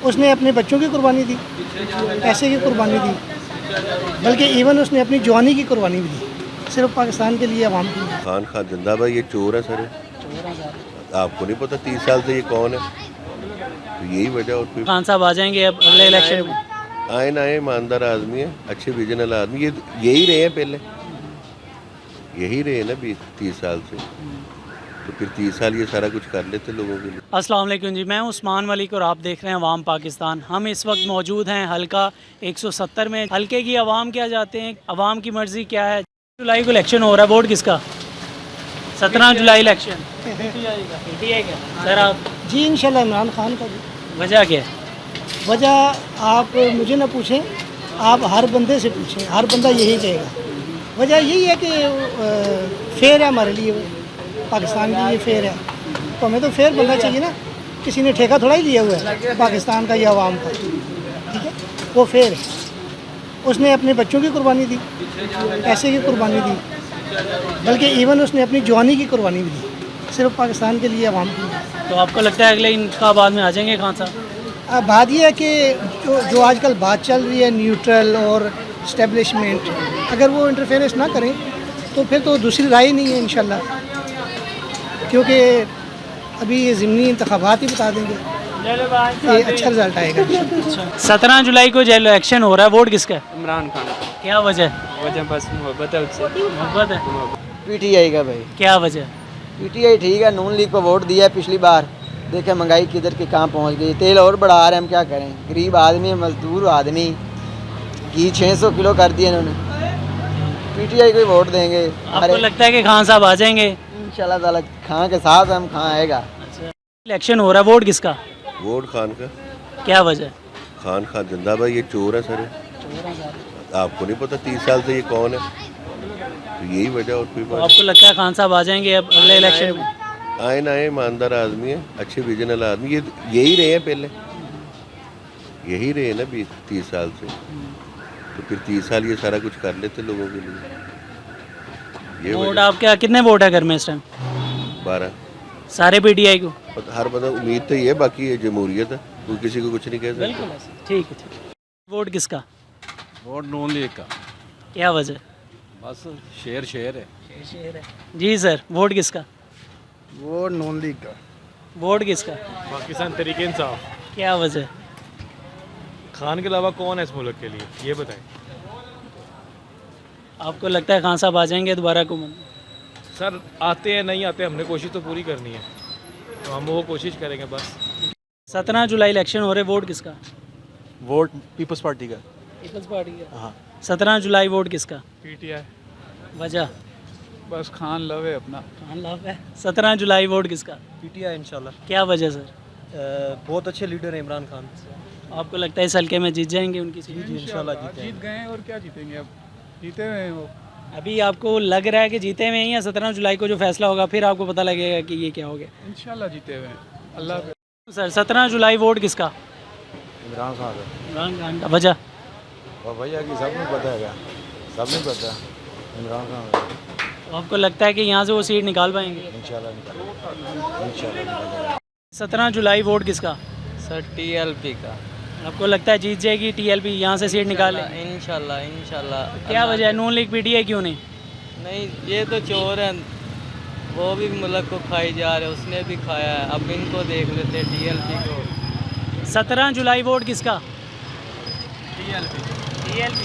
उसने अपने बच्चों की कुर्बानी दी, पैसे की कुर्बानी दी, बल्कि इवन उसने अपनी जवानी की कुर्बानी भी दी, सिर्फ पाकिस्तान के लिए, अवाम के लिए। खान जिंदाबाद। ये चोर है सर, आपको नहीं पता 30 साल से ये कौन है? तो यही वजह और कोई। खान साहब आ जाएंगे अब अगले इलेक्शन में। आए ना आए ईमानदार आदमी है, अच्छे विजन वाला आदमी। ये यही रहे हैं पहले, यही रहे ना 20-30 साल से, तो फिर 30 साल ये सारा कुछ कर लेते लोगों के लिए। अस्सलाम वालेकुम जी, मैं हूं उस्मान मलिक और आप देख रहे हैं अवाम पाकिस्तान। हम इस वक्त मौजूद हैं हल्का 170 में। हल्के की अवाम क्या चाहते हैं, अवाम की मर्ज़ी क्या है। जुलाई को इलेक्शन हो रहा है, वोट किसका? 17 जुलाई इलेक्शन PTI का। सर आप जी इंशाल्लाह इमरान खान का। वजह क्या है? वजह आप मुझे ना पूछें, आप हर बंदे से पूछें, हर बंदा यही कहेगा। वजह यही है कि फेयर है हमारे लिए, पाकिस्तान के लिए फेयर है, तो हमें तो फेयर बनना चाहिए ना। किसी ने ठेका थोड़ा ही लिया हुआ है पाकिस्तान का या अवाम का, ठीक है, वो फेयर है। उसने अपने बच्चों की कुर्बानी दी, पैसे की कुर्बानी दी, बल्कि इवन उसने अपनी जवानी की कुर्बानी भी दी, सिर्फ पाकिस्तान के लिए, अवाम के लिए। तो आपको लगता है अगले इंतखाबात में आ जाएंगे खान साहब? अब बात यह है कि जो आजकल बात चल रही है न्यूट्रल और इस्टेब्लिशमेंट, अगर वो इंटरफेरेंस ना करें तो फिर तो दूसरी राय ही नहीं है इंशाल्लाह, क्योंकि अभी ये ज़िमनी इंतखाबात ही बता देंगे कि अच्छा रिजल्ट आएगा। 17 जुलाई को जो इलेक्शन हो रहा है, वोट किसका है? इमरान खान। क्या वजह? वजह बस मोहब्बत है उससे। मोहब्बत है। पीटीआई का भाई, क्या वजह? पीटीआई ठीक है, नून लीग को वोट दिया है पिछली बार, देखें महंगाई किधर के कहाँ पहुंच गई, तेल और बढ़ा रहे हैं, हम क्या करें, गरीब आदमी, मजदूर आदमी, घी 600 किलो कर दिया इन्होंने। पीटीआई को ही वोट देंगे। आपको लगता है कि खान साहब आ जाएंगे? इंशाल्लाह ताला खां के साथ हम, खां आएगा। अच्छा, इलेक्शन हो रहा है, वोट किसका? वोट खान का। क्या वजह? खान जिंदाबाद। ये चोर है सर, आपको नहीं पता 30 साल से ये कौन है? तो यही वजह और कोई तो बात। आपको लगता है खान साहब आ जाएंगे अब अगले इलेक्शन में? आए ना आए ईमानदार आदमी है, अच्छे विजन वाला आदमी। ये यही रहे हैं पहले, यही रहे ना 20-30 साल से, तो फिर 30 साल ये सारा कुछ कर लेते लोगों के लिए। ये वोट वजह। आप क्या, कितने वोट है घर में इस टाइम? 12। सारे PTI को? हर बंदा उम्मीद तो ये है, बाकी ये जमहूरियत है, कोई किसी को कुछ नहीं कह सकता। बिल्कुल ठीक है, ठीक है। वोट किसका? वोट नून लीग का। क्या वजह? बस शेर है। जी सर, वोट किसका? वो नॉन लीग का। वोट किसका? पाकिस्तान तरीके इंसाफ। क्या वजह? खान के अलावा कौन है इस मुल्क के लिए, ये बताएं। आपको लगता है खान साहब आ जाएंगे दोबारा हुकूमत? सर आते हैं नहीं आते, हमने कोशिश तो पूरी करनी है, तो हम वो कोशिश करेंगे बस। 17 जुलाई इलेक्शन हो रहे, वोट किसका? वोट पीपल्स पार्टी का। पीपल्स पार्टी का। हाँ। 17 जुलाई वोट किसका? PTI। वजह? बस खान लव है अपना। खान लाभ है। 17 जुलाई वोट किसका? PTI इंशाल्लाह। क्या वजह सर? बहुत अच्छे लीडर हैं इमरान खान। आपको लगता है इस हल्के में जीत जाएंगे उनकी सीट? जी इंशाल्लाह जीतेंगे। जीत गए और क्या जीतेंगे, अब जीते हुए हैं वो। अभी आपको लग रहा है कि जीते हुए हैं, या 17 जुलाई को जो फैसला होगा फिर आपको पता लगेगा कि ये क्या हो गया? इंशाल्लाह जीते हुए हैं, अल्लाह पे। सर 17 जुलाई वोट किसका? इमरान खान का। इमरान खान का। वजह? और भैया की सब नहीं पता है, सब नहीं पता। इमरान खान तो आपको लगता है कि यहाँ से वो सीट निकाल पाएंगे? इंशाल्लाह निकालेगा। 17 जुलाई वोट किसका? सर TLP का। आपको लगता है जीत जाएगी TLP, यहाँ से सीट निकाले? इंशाल्लाह। क्या वजह है, नून लीग PTI क्यों नहीं? नहीं, ये तो चोर हैं, वो भी मुल्क को खाई जा रहे, उसने भी खाया है, अब इनको देख लेते TLP को। 17 जुलाई वोट किसका? TLP। TLP।